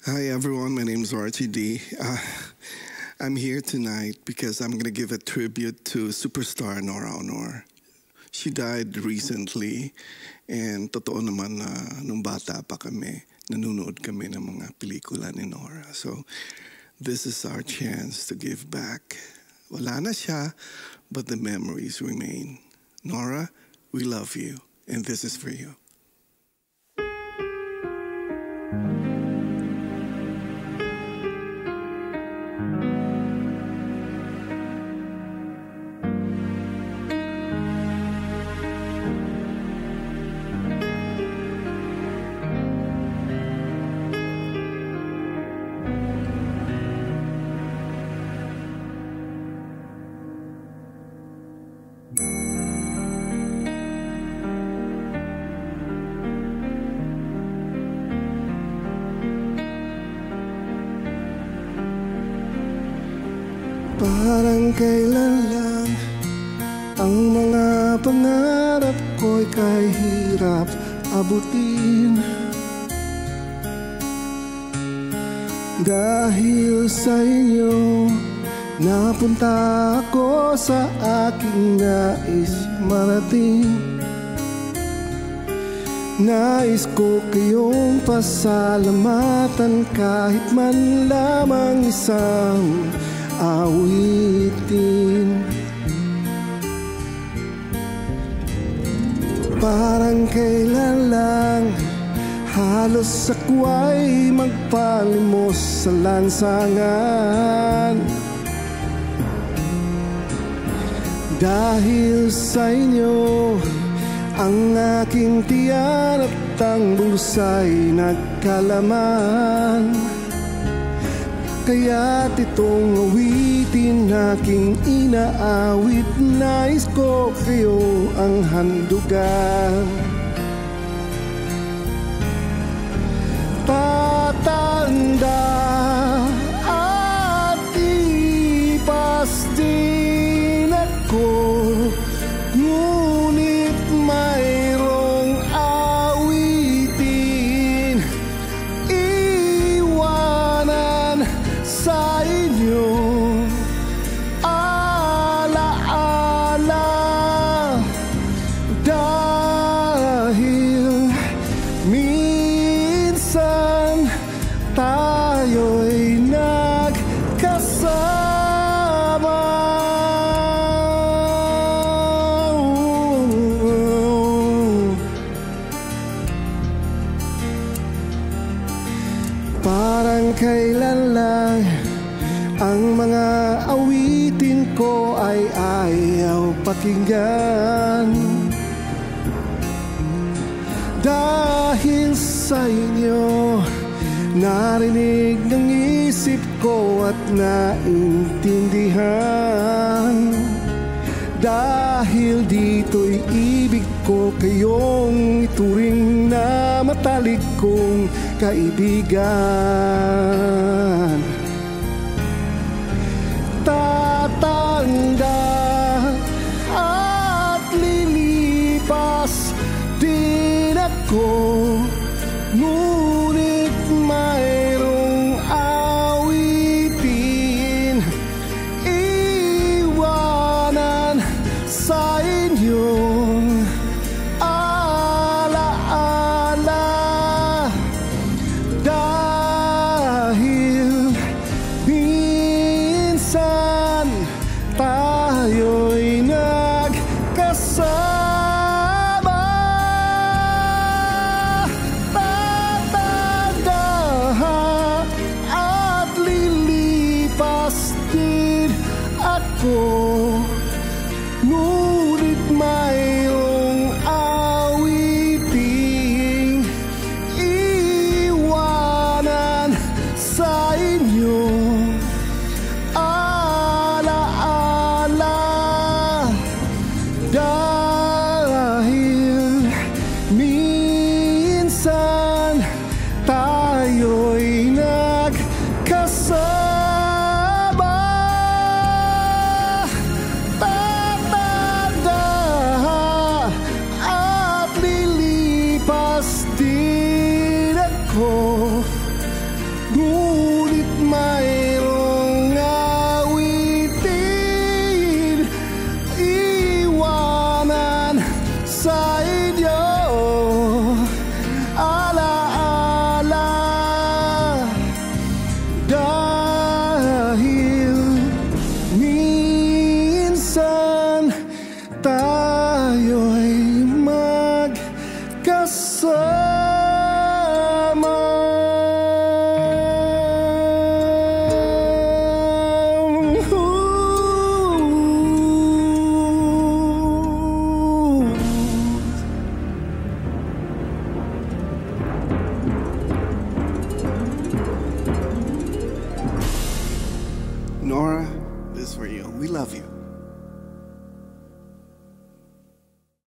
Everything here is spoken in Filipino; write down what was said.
Hi everyone, my name is RTD. I'm here tonight because I'm gonna give a tribute to superstar Nora Honor. She died recently and totoo naman na nung bata pa kami, nanonood kami ng mga pelikula ni Nora. So this is our chance to give back. Wala na siya, but the memories remain. Nora, we love you and this is for you. Parang kailan lang ang mga pangarap ko'y kahirap abutin. Dahil sa inyo, napunta ako sa aking nais marating. Nais ko kayong pasalamatan kahit man lamang isang awitin. Parang kailan lang halos ako ay magpalimos sa lansangan. Dahil sa inyo, ang aking tiyan at ang bulsa'y nagkalaman. Kaya't itong awitin aking inaawit, nais ko kayo ang handugan. Tatanda at ipas din ako, ngunit mayroong awitin iwanan sa inyo. Alaala, dahil minsan tayo'y nagkasama. Parang kailan lang ang mga awitin ko ay ayaw pakinggan. Dahil sa inyo, narinig ng isip ko at naintindihan. Dahil dito'y ibig ko kayong ituring na matalik kong kaibigan. Tatanda at lilipas din ako, ngunit mayroong awitin iwanan sa inyong alaala. Dahil minsan tayo'y nagkasama. sa